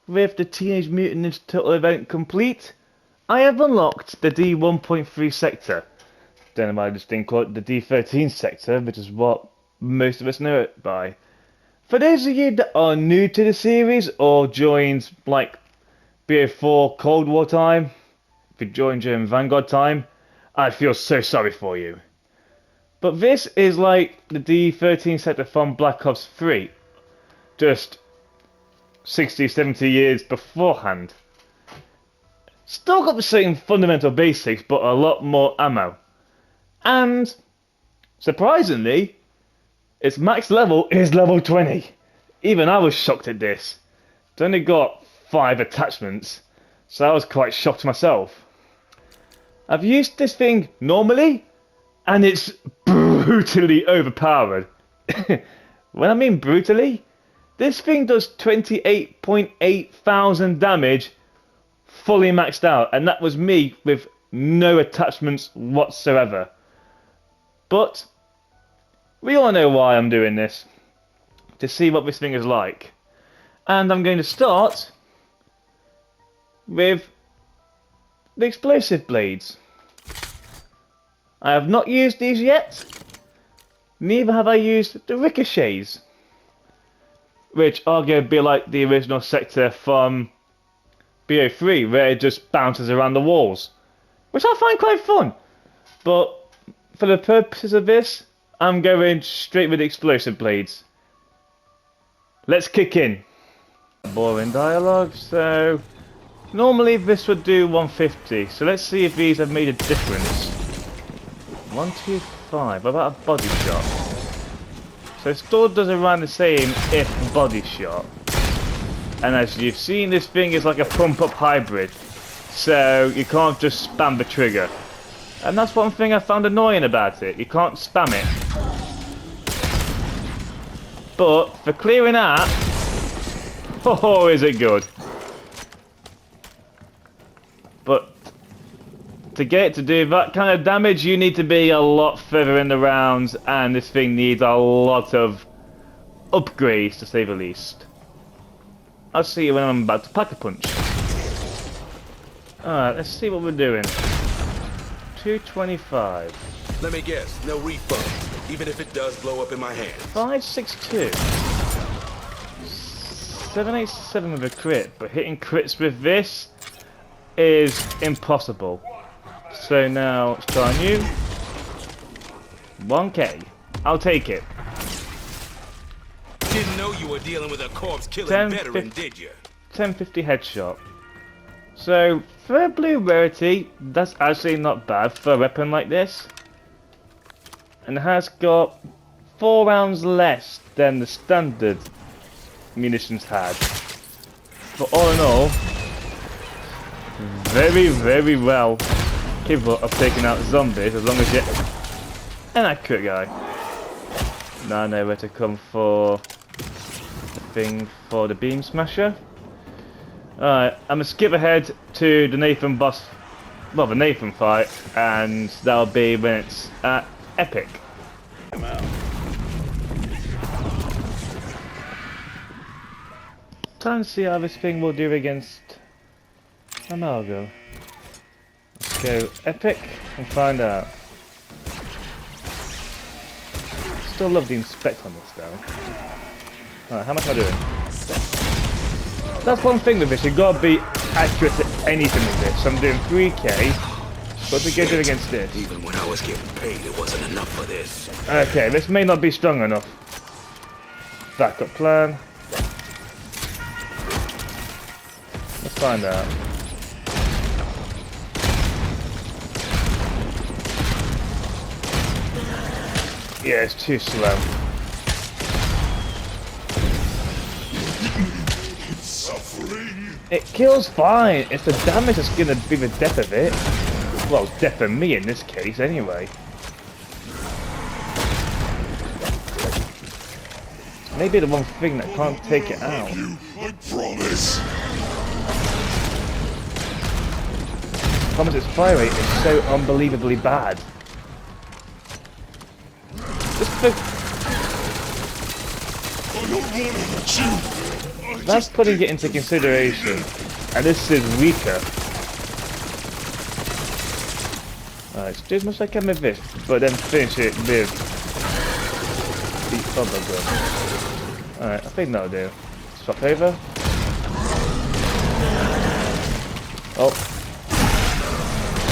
with the Teenage Mutant Ninja Turtle event complete, I have unlocked the D1.3 sector. Then I might just think call it the D13 sector, which is what most of us know it by. For those of you that are new to the series or joined like BO4 Cold War time, if you joined during Vanguard time, I feel so sorry for you. But this is like the D13 sector from Black Ops 3, just 60, 70 years beforehand. Still got the same fundamental basics, but a lot more ammo. And, surprisingly, its max level is level 20. Even I was shocked at this. It's only got 5 attachments, so I was quite shocked myself. I've used this thing normally, and it's brutally overpowered. When I mean brutally, this thing does 28.8 thousand damage fully maxed out, and that was me with no attachments whatsoever. But we all know why I'm doing this, to see what this thing is like. And I'm going to start with the explosive blades. I have not used these yet, neither have I used the ricochets, which are going to be like the original sector from BO3, where it just bounces around the walls, which I find quite fun. But for the purposes of this, I'm going straight with the explosive blades. Let's kick in. Boring dialogue, so normally this would do 150, so let's see if these have made a difference. 125, what about a body shot? So it still does around the same if body shot. And as you've seen, this thing is like a pump up hybrid, so you can't just spam the trigger. And that's one thing I found annoying about it, you can't spam it. But for clearing that, oh, is it good. But to get it to do that kind of damage, you need to be a lot further in the rounds, and this thing needs a lot of upgrades, to say the least. I'll see you when I'm about to pack a punch. Alright, let's see what we're doing. 225. Let me guess, no refund, even if it does blow up in my hand. 562. 787 with a crit, but hitting crits with this is impossible. So now, let's try new. 1k. I'll take it. Didn't know you were dealing with a corpse-killing veteran, did you? 1050 headshot. So, for a blue rarity, that's actually not bad for a weapon like this. And it has got 4 rounds less than the standard munitions had. But all in all, very, very well capable of taking out zombies as long as you're an accurate guy. Now I know where to come for the thing for the beam smasher. Alright, I'm gonna skip ahead to the Nathan boss, well, the Nathan fight, and that'll be when it's at Epic. Time to see how this thing will do against Amalgo. Let's go Epic and find out. Still love the inspect on this though. Alright, how much am I doing? That's one thing with this, you've got to be accurate at anything with this. So I'm doing 3k, but to get it against this. Even when I was getting paid, it wasn't enough for this. Okay, this may not be strong enough. Backup plan. Let's find out. Yeah, it's too slow. It kills fine, it's the damage that's gonna be the death of it. Well, death of me in this case, anyway. Maybe the one thing that can't take it out. I promise. Promise its fire rate is so unbelievably bad. Just for... I don't want to hurt you. I That's putting it into consideration. And this is weaker. Alright, let's do as much as I can with this, but then finish it with the other gun. Alright, I think that'll do. Swap over. Oh.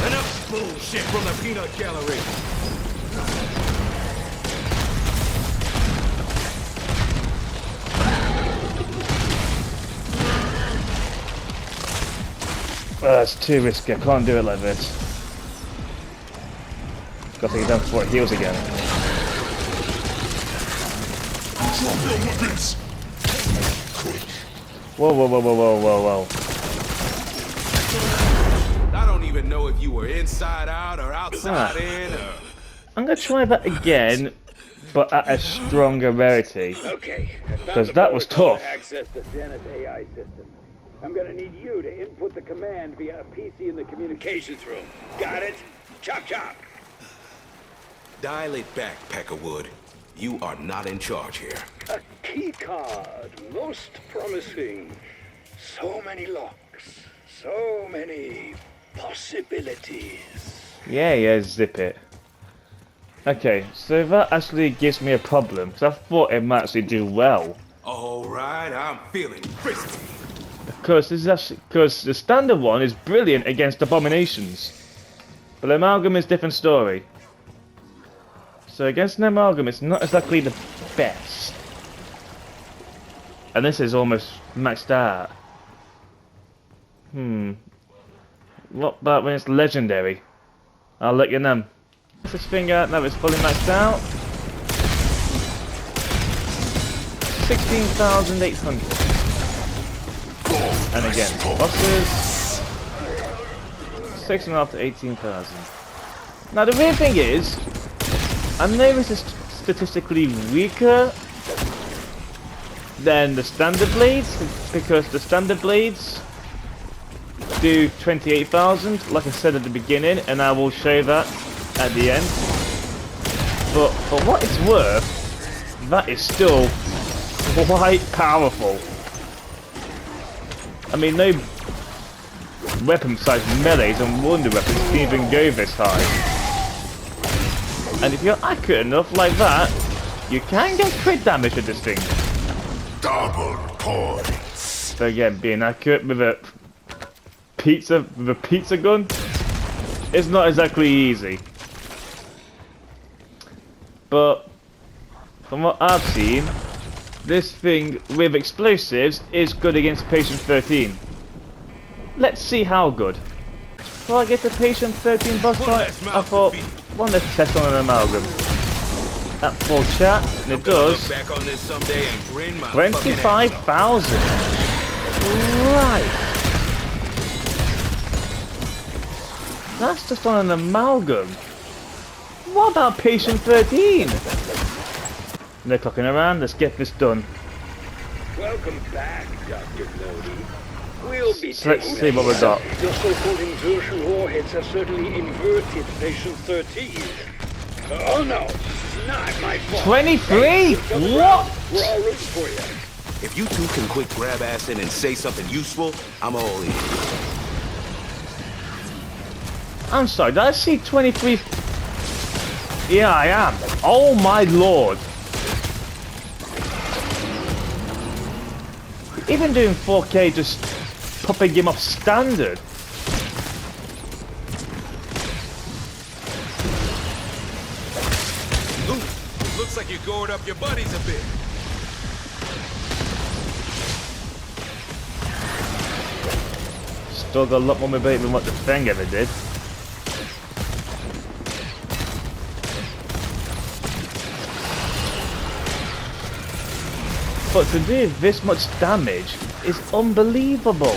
Enough bullshit from the peanut gallery. It's too risky. I can't do it like this. Gotta take it down before it heals again. Drop your weapons. Quick. Whoa, whoa, whoa, whoa, whoa, whoa, whoa. I don't even know if you were inside out or outside in. I'm gonna try that again, but at a stronger rarity. Okay. Because that was tough. Access the Zenith AI system. I'm gonna need you to input the command via a PC in the communications room. Got it? Chop chop. Dial it back, Peckerwood. You are not in charge here. A key card. Most promising. So many locks. So many possibilities. Yeah, zip it. Okay, so that actually gives me a problem, because I thought it might actually do well. Alright, I'm feeling frisky. Because the standard one is brilliant against abominations. But the amalgam is a different story. So against an amalgam it's not exactly the best. And this is almost maxed out. What about when it's legendary? I'll let you know. What's this thing out now? It's fully maxed out. 16,800. And again, bosses 6.5 to 18,000. Now the weird thing is, I know this is statistically weaker than the standard blades, because the standard blades do 28,000, like I said at the beginning, and I will show that at the end. But for what it's worth, that is still quite powerful. I mean, no weapon besides melees and wonder weapons can even go this high. And if you're accurate enough like that, you can get crit damage with this thing. Double points. So again, being accurate with a pizza gun is not exactly easy. But from what I've seen, this thing with explosives is good against Patient 13. Let's see how good. Before I get to Patient 13 boss fight, I thought, why not test on an amalgam? At full chat, and it does 25,000. Right. That's just on an amalgam. What about Patient 13? No clocking around, let's get this done. Welcome back, Dr. Lodi. We'll be So let's see what we got. Your so-called inversion warheads have certainly inverted Patient 13. Oh no, not my fault. 23? What? We're all rooting for you. If you two can quick grab ass in and say something useful, I'm all in. I'm sorry, did I see 23? Yeah, I am. Oh my lord. Even doing 4K, just popping him off standard. Ooh, looks like you gored up your buddies a bit. Still got a lot more mobility than what the thing ever did. But to do this much damage is unbelievable.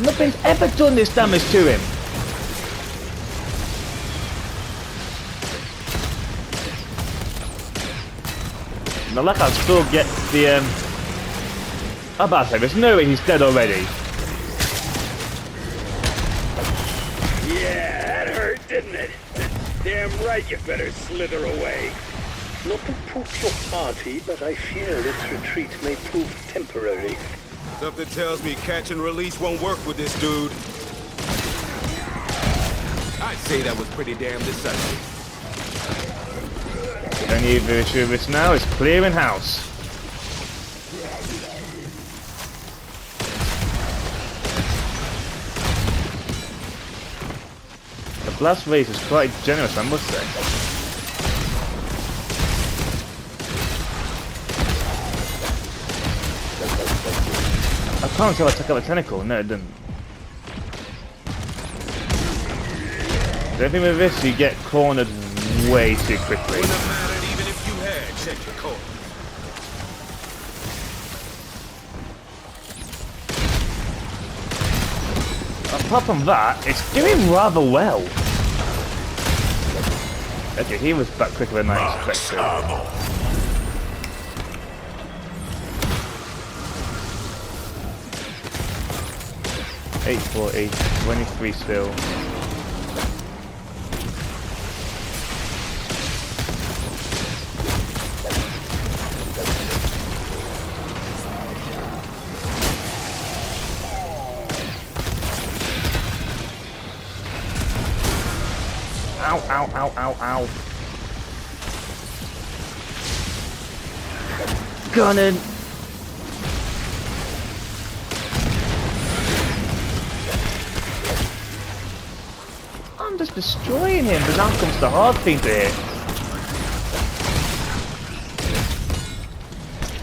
Nothing's ever done this damage to him. Now, like I'll still get the I'm about to say, there's no way he's dead already. Yeah, that hurt, didn't it? Damn right you better slither away. Not to prove your party, but I fear its retreat may prove temporary. Something tells me catch and release won't work with this dude. I'd say that was pretty damn decisive. The only issue of this now is clearing house. The blast rate is quite generous, I must say. I can't tell I took out the tentacle. No, it didn't. The thing with this, you get cornered way too quickly. Wouldn't have mattered even if you had checked your code. Apart from that, it's doing rather well. Okay, he was back quicker than I expected. Ammo. 840, 23 still. Ow, ow, ow, ow, ow. Gunning. I'm just destroying him, but now comes the hard thing to hit.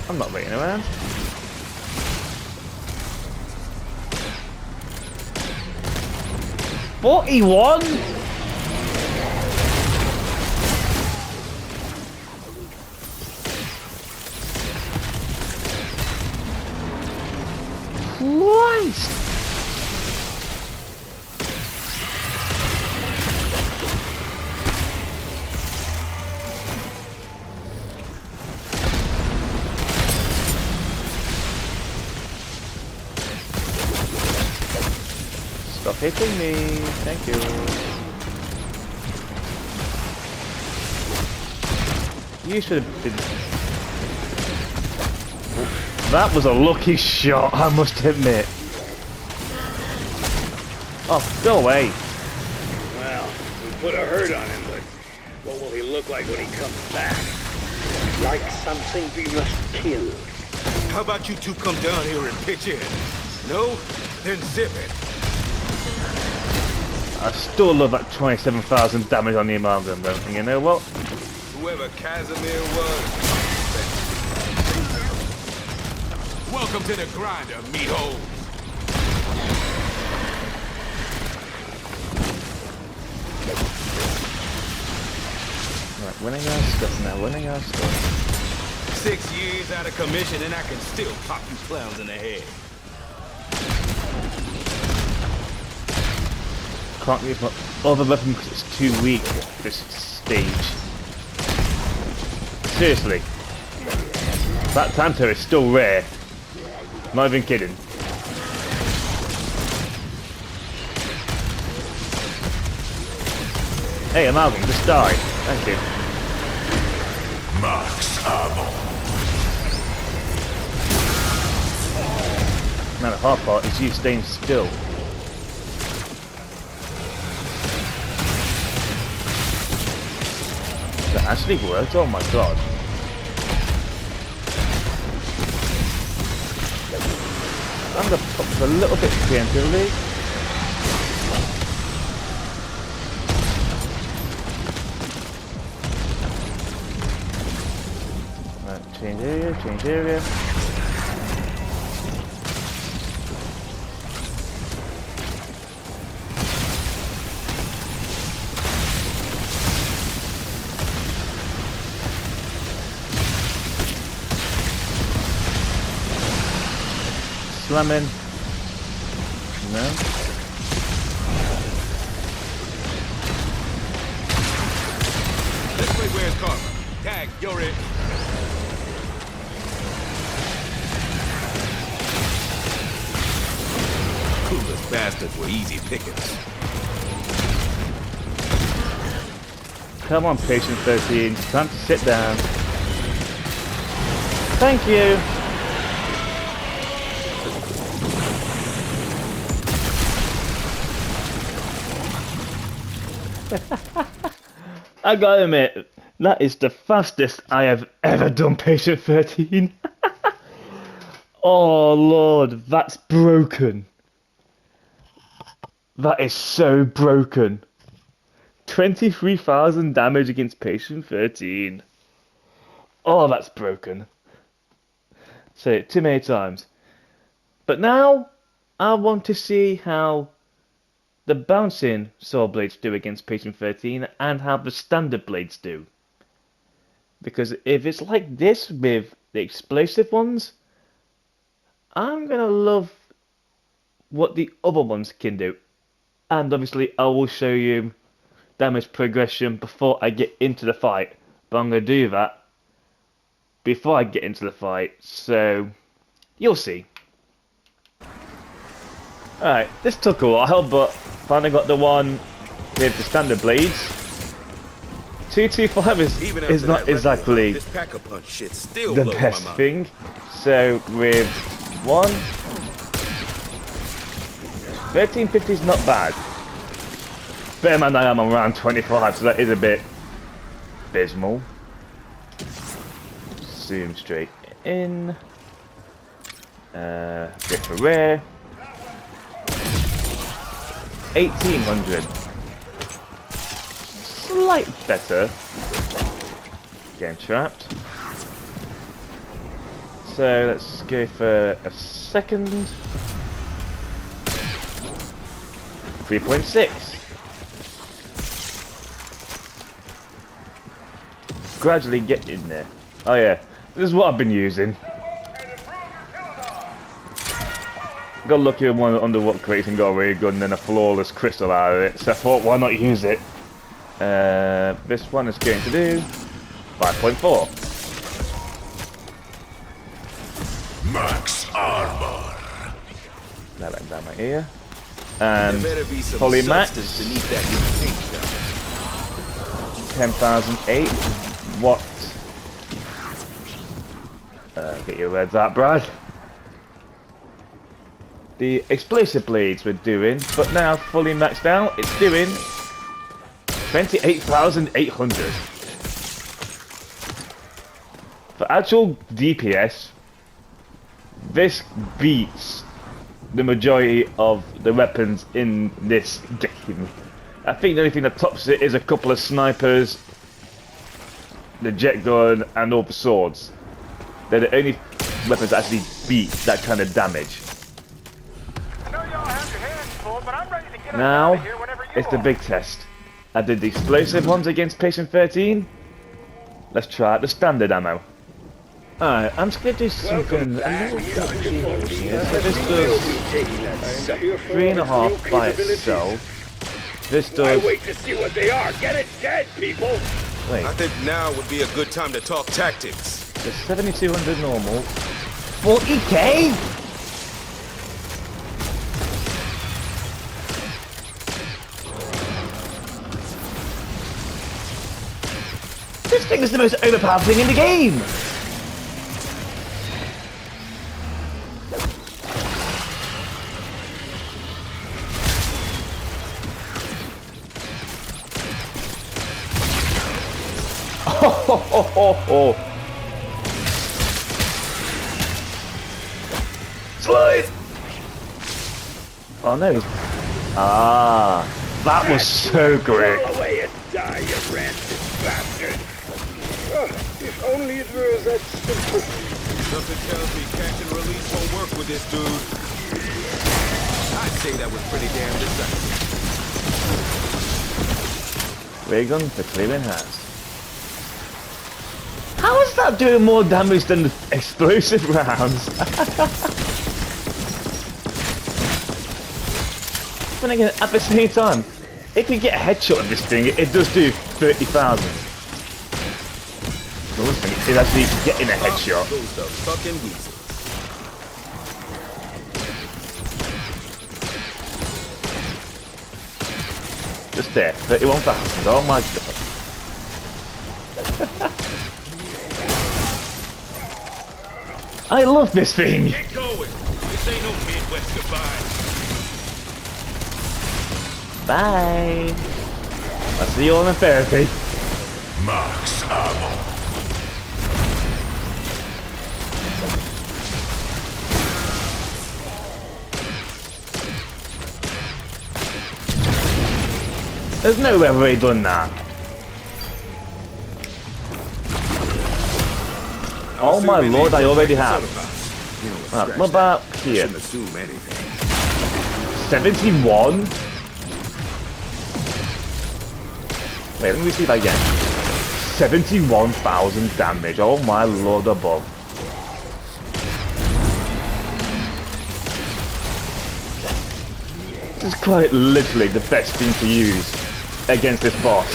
I'm not waiting around. $41? Christ! Stop hitting me, thank you. You should have been... That was a lucky shot, I must admit. Oh, go away. Well, we put a hurt on him, but what will he look like when he comes back? Like something we must kill. How about you two come down here and pitch in? No? Then zip it. I still love that 27,000 damage on the amalgam though, and you know what? Whoever Casimir was. Welcome to the grinder, meatholes. Right, winning our stuff now, winning our stuff. 6 years out of commission and I can still pop you clowns in the head. Can't use my other weapon because it's too weak at this stage. Seriously. That time turret is still rare. Not even kidding. Hey, Amalgam, just die. Thank you. Max ammo. Now the hard part is you staying still. That actually worked? Oh my god. I'm gonna pop a little bit preemptively. Right, change area, change area. Slamming. No. This way where's Carver? Tag, you're it. Clueless bastards were easy pickings. Come on, patient 13. Time to sit down. Thank you. I gotta admit, that is the fastest I have ever done Patient 13. Oh lord, that's broken. That is so broken. 23,000 damage against Patient 13. Oh, that's broken. Say it too many times. But now, I want to see how the bouncing saw blades do against Patient 13 and how the standard blades do. Because if it's like this with the explosive ones, I'm gonna love what the other ones can do. And obviously I will show you damage progression before I get into the fight. But I'm gonna do that before I get into the fight, so you'll see. Alright, this took a while, but finally got the one with the standard blades. 225 is not exactly this pack-a-punch shit still the blows my best mind. thing. So with 1350 is not bad. Better man I am on round 25, so that is a bit abysmal. Zoom straight in. Bit for rare. 1800. Slight better. Getting trapped. So let's go for a second. 3.6. Gradually get in there. Oh yeah, this is what I've been using. Got lucky with one under what crate and got a really good and then a flawless crystal out of it. So I thought, why not use it? This one is going to do 5.4. Max armor. Now let down my ear. And There better be some fully max. substance beneath that new paint job. 10,008. What? Get your words out, Brad. The explosive blades we're doing, but now fully maxed out, it's doing 28,800. For actual DPS, this beats the majority of the weapons in this game. I think the only thing that tops it is a couple of snipers, the jet gun, and all the swords. They're the only weapons that actually beat that kind of damage. Now, it's the big test. I did the explosive ones against Patient 13. Let's try out the standard ammo. Alright, I'm just going to do something a little bit here. So this does 3.5 by itself. This does... Wait to see what they are. Get it dead, people. Wait, I think now would be a good time to talk tactics. the 7200 normal. 40k? This thing is the most overpowered thing in the game! Oh. Slide! Oh no. Ah, that was so great. Go away and die, you rancid bastard. If only it were that simple. Something tells me catch and release won't work with this dude. I'd say that was pretty damn decisive. Ray gun for clearing house. How is that doing more damage than the explosive rounds? But again, at the same time, if you get a headshot of this thing, it does do 30,000. The worst thing is actually getting a headshot. Those the fucking weasels. Just there, 31,000. Oh my god. I love this thing. Get going. This ain't no Midwest goodbye. Bye. I see you on the therapy. Max ammo. There's no way I've already done that. Oh my lord, I already have. What about here? 71? Wait, let me see that again. 71,000 damage. Oh my lord above. This is quite literally the best thing to use against this boss.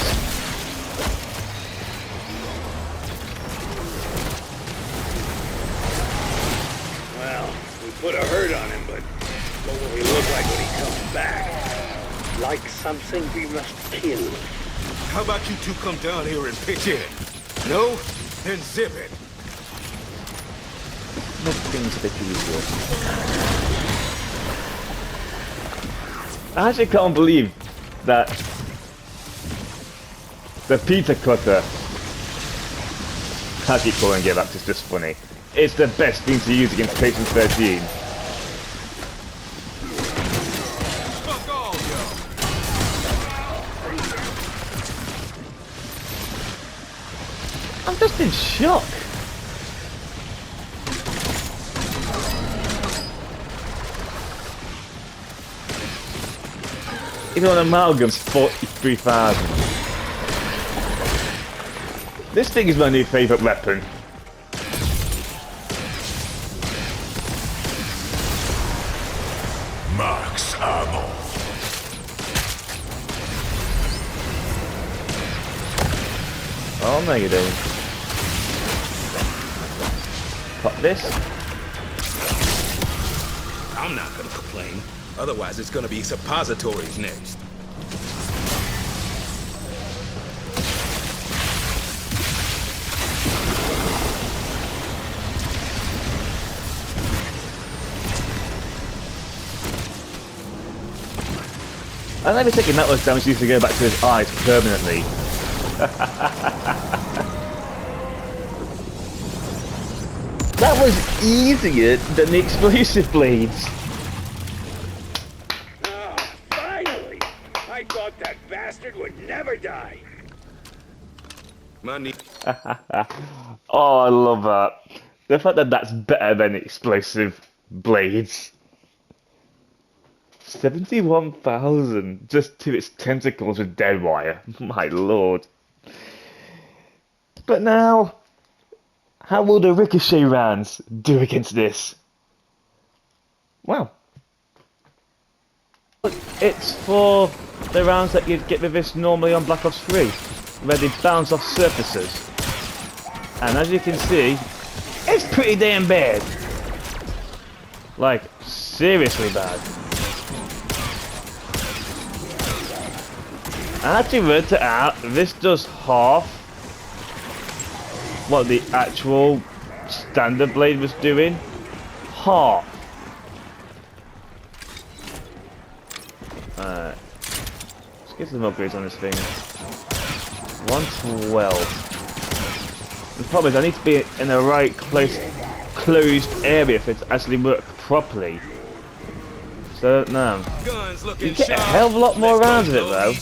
Well, we put a hurt on him, but what will he look like when he comes back? Like something we must kill. How about you two come down here and pitch in? No? Then zip it. Nothing's a bit easier. I actually can't believe that the pizza cutter, I keep calling it that, it's just funny. It's the best thing to use against Patient 13. Fuck all, yo. I'm just in shock. Even on amalgam's 43,000. This thing is my new favourite weapon. Max ammo. Oh no you don't. Pop this. I'm not gonna complain. Otherwise, it's gonna be suppositories next. I never thinking that much damage used to go back to his eyes permanently. That was easier than the explosive blades. Ah, finally! I thought that bastard would never die. My knee. Oh, I love that. The fact that that's better than explosive blades. 71,000 just to its tentacles with dead wire. My lord. But now, how will the ricochet rounds do against this? Wow. It's for the rounds that you'd get with this normally on Black Ops 3, where they bounce off surfaces. And as you can see, it's pretty damn bad. Like, seriously bad. I actually worked it out, this does half what the actual standard blade was doing. Half. Alright. Let's get some upgrades on this thing. 112. The problem is I need to be in the right closed area for it to actually work properly. So, no. You get a hell of a lot more rounds of it though.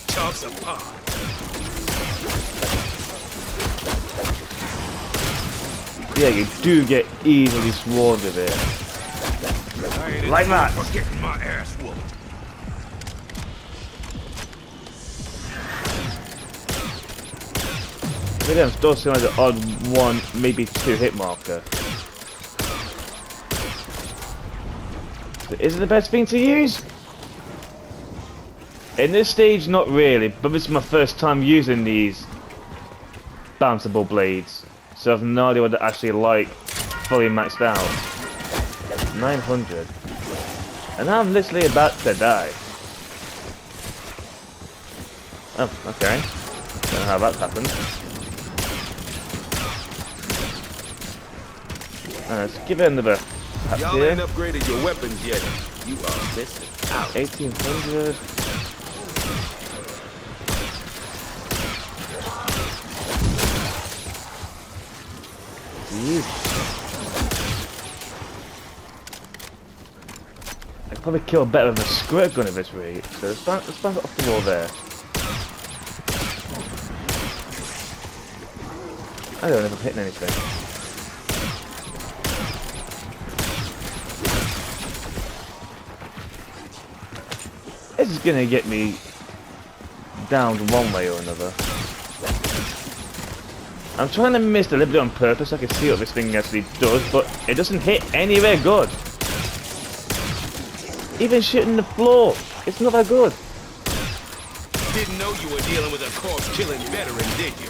Yeah, you do get easily swarmed with it. Like that. Getting my ass whooped. Maybe I'm still seeing like the odd one, maybe two hit marker. So is it the best thing to use? In this stage, not really, but this is my first time using these bounceable blades. So I have no idea what they're actually like, fully maxed out. 900. And I'm literally about to die. Oh, okay. Don't know how that happened. Let's give it another tap Y'all here. ain't upgraded your weapons yet. You are missing out. 1800. Jeez. I could probably kill better with a squirt gun at this rate. So let's bounce it off the wall there. I don't know if I'm hitting anything. This is gonna get me down one way or another. I'm trying to miss the little bit on purpose so I can see what this thing actually does, but it doesn't hit anywhere good. Even shooting the floor, it's not that good. Didn't know you were dealing with a corpse-killing veteran, did you?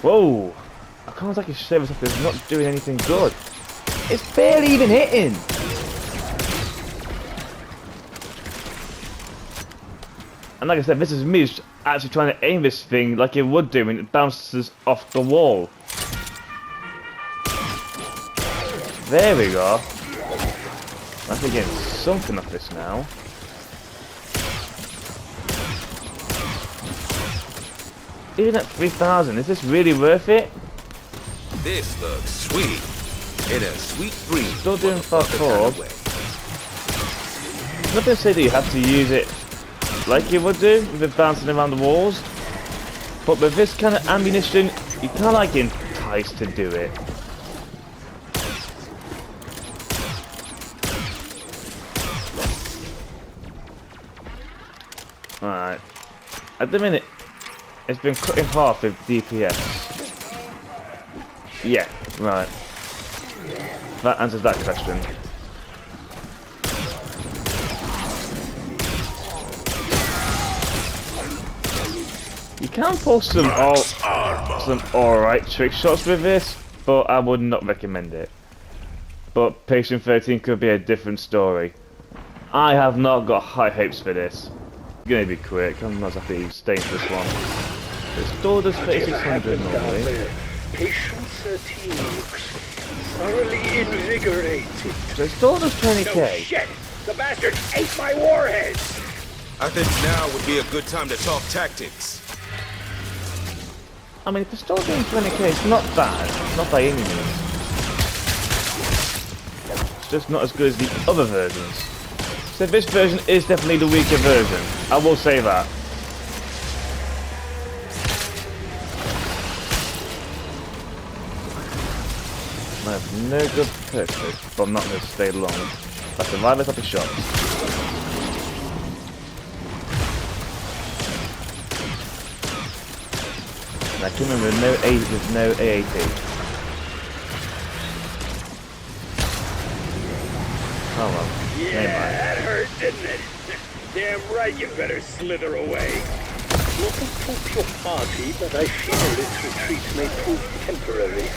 Whoa! I can't exactly say myself it's not doing anything good. It's barely even hitting! And like I said, this is me just actually trying to aim this thing like it would do when it bounces off the wall. There we go. I'm actually getting something off this now. Even at 3,000, is this really worth it? This looks sweet. In a sweet breeze. Still doing fuck all. Nothing to say that you have to use it like you would do with it bouncing around the walls. But with this kind of ammunition, you kind of like enticed to do it. Alright. At the minute, it's been cut in half with DPS. Yeah, right. That answers that question. You can pull some alright trick shots with this, but I would not recommend it. But Patient 13 could be a different story. I have not got high hopes for this. It's gonna be quick, I'm not happy to stay for this one. It's stored as 3600 normally. Patient 13 looks thoroughly invigorated. So it's stored as No 20k. shit! The bastard ate my warheads! I think now would be a good time to talk tactics. I mean, if it's stored doing 20k, it's not bad. It's not by any means. It's just not as good as the other versions. So this version is definitely the weaker version. I will say that. I have no good purpose, but I'm not going to stay long. I survive this up a shot. And I came in with no AAT. Oh well. Yeah, that hurt, didn't it? Damn right you better slither away. Looking to your party, but I fear its retreat may prove temporary.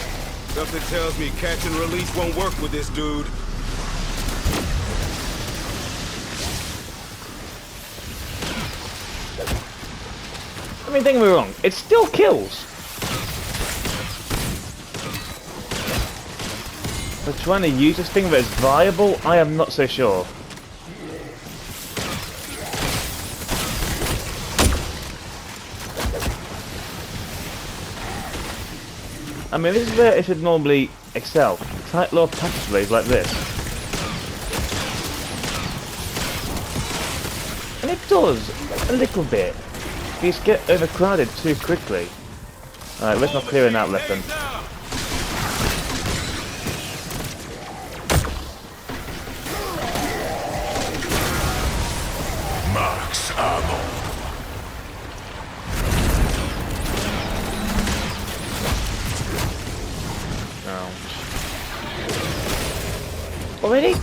Something tells me catch and release won't work with this dude. I mean, don't get me wrong, it still kills. But trying to use this thing that is viable, I am not so sure. I mean, this is where it should normally excel. Tight low passageways like this. And it does, a little bit. These get overcrowded too quickly. Alright, where's my clearing out left then? Max ammo. Already?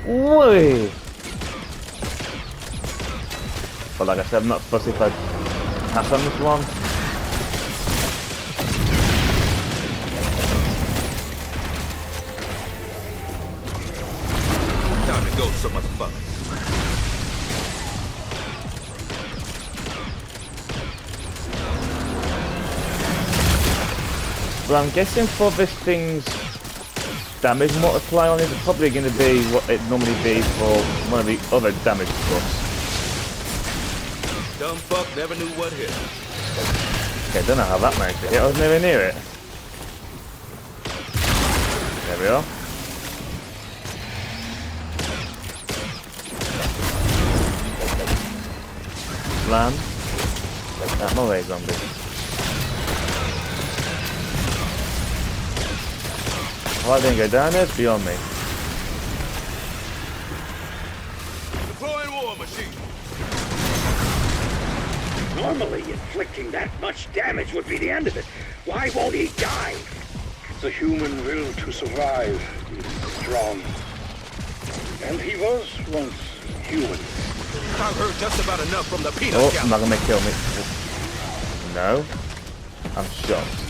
Whoa! But like I said, I'm not fussy if I pass on this one. Time to go, some motherfucker. But I'm guessing for this thing's damage multiplier on it is probably going to be what it normally be for one of the other damage buffs. Dumb fuck never knew what hit. Okay, I don't know how that managed to hit. I was nowhere near it. There we are. Slam. That my way, zombie. Why I didn't go down there? It's beyond me. Deploying war machine. Normally, inflicting that much damage would be the end of it. Why won't he die? The human will to survive is strong. And he was once human. I've heard just about enough from the peanut Oh, gallery. I'm not gonna kill me. No. I'm shocked.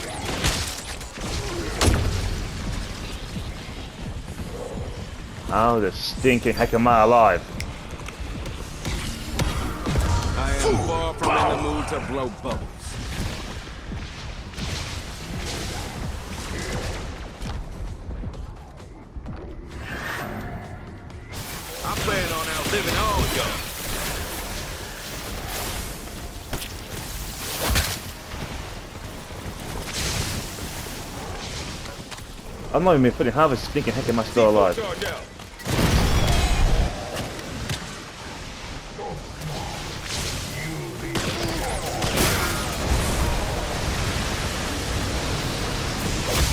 How the stinking heck am I alive? I am far from in the mood to blow bubbles. I plan on outliving all y'all. I'm not even funny. How the stinking heck am I still alive? Charge out.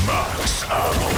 Max ammo.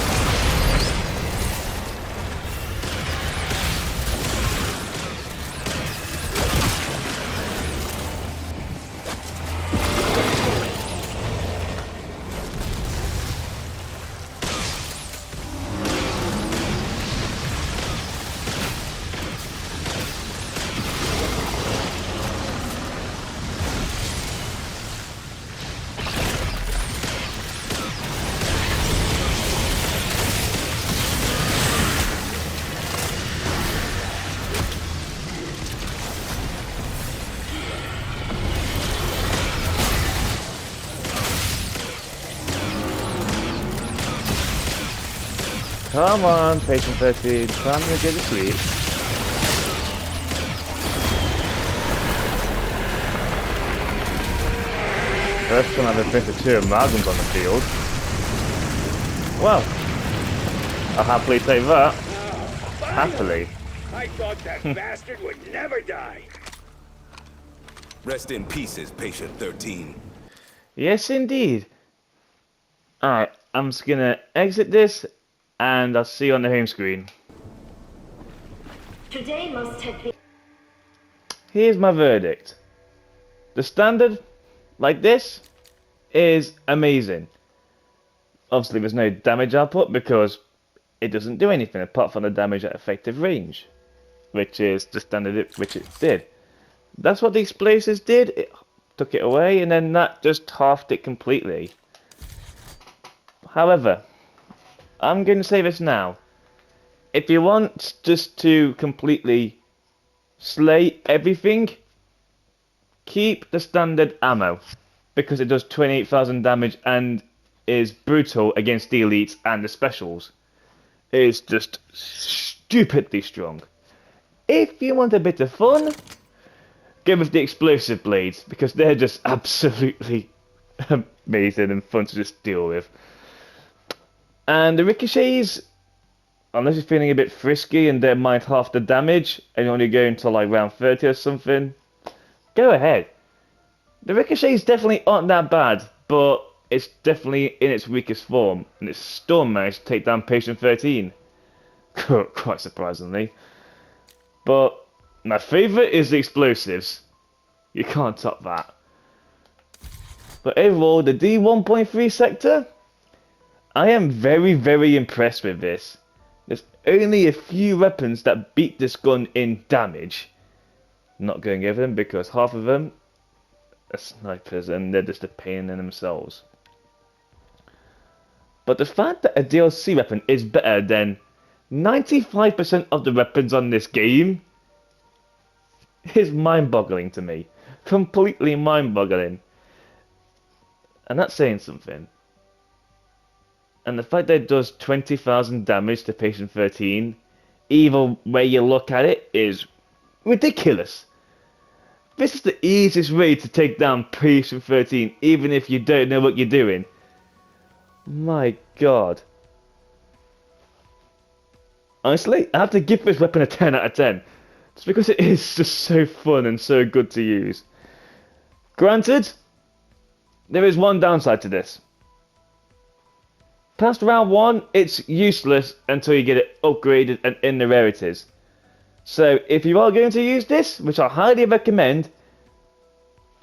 Come on, patient 13. Time to get to sleep. First time I've ever been for 2 amalgams on the field. Well, I'll happily take that. Happily. I thought that bastard would never die. Rest in pieces, patient 13. Yes, indeed. Alright, I'm just gonna exit this, and I'll see you on the home screen. Today must have been. Here's my verdict. The standard, like this, is amazing. Obviously there's no damage output because it doesn't do anything apart from the damage at effective range, which is the standard which it did. That's what the explosives did. It took it away, and then that just halved it completely. However, I'm going to say this now. If you want just to completely slay everything, keep the standard ammo, because it does 28,000 damage and is brutal against the elites and the specials. It is just stupidly strong. If you want a bit of fun, go with the explosive blades, because they're just absolutely amazing and fun to just deal with. And the ricochets, unless you're feeling a bit frisky and don't mind half the damage, and you're only going to like round 30 or something, go ahead. The ricochets definitely aren't that bad, but it's definitely in its weakest form, and it's still managed to take down Patient 13. Quite surprisingly. But my favourite is the explosives. You can't top that. But overall, the D1.3 Sector, I am very, very impressed with this. There's only a few weapons that beat this gun in damage. I'm not going over them because half of them are snipers and they're just a pain in themselves. But the fact that a DLC weapon is better than 95% of the weapons on this game is mind-boggling to me. Completely mind-boggling. And that's saying something. And the fact that it does 20,000 damage to Patient 13, either way you look at it, is ridiculous. This is the easiest way to take down Patient 13, even if you don't know what you're doing. My god. Honestly, I have to give this weapon a 10 out of 10. Just because it is just so fun and so good to use. Granted, there is one downside to this. Past round 1, it's useless until you get it upgraded and in the rarities. So if you are going to use this, which I highly recommend,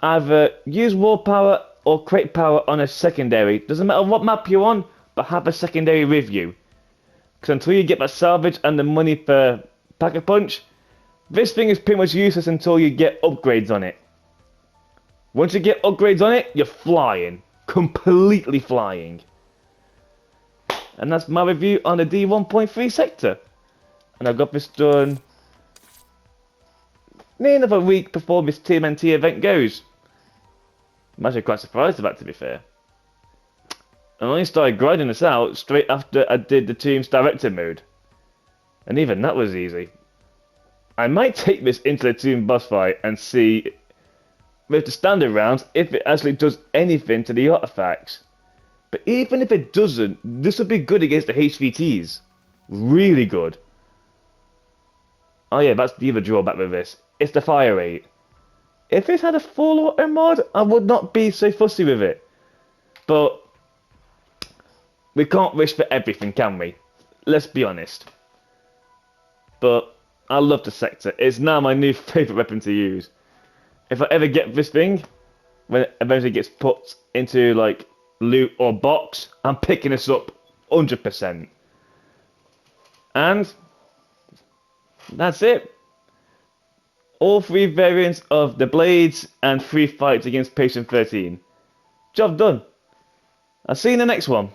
either use War Power or Crate Power on a secondary. Doesn't matter what map you're on, but have a secondary with you. Because until you get that salvage and the money for Pack-a-Punch, this thing is pretty much useless until you get upgrades on it. Once you get upgrades on it, you're flying. Completely flying. And that's my review on the D1.3 Sector. And I got this done nearly another week before this TMNT event goes. I'm actually quite surprised about it, to be fair. I only started grinding this out straight after I did the Team's Director mode. And even that was easy. I might take this into the Team boss fight and see with the standard rounds if it actually does anything to the artifacts. But even if it doesn't, this would be good against the HVTs. Really good. Oh yeah, that's the other drawback with this. It's the fire rate. If this had a full auto mod, I would not be so fussy with it. But we can't wish for everything, can we? Let's be honest. But I love the Sector. It's now my new favourite weapon to use. If I ever get this thing, when it eventually gets put into like loot or box, I'm picking this up 100%. And that's it. All 3 variants of the blades and 3 fights against Patient 13. Job done. I'll see you in the next one.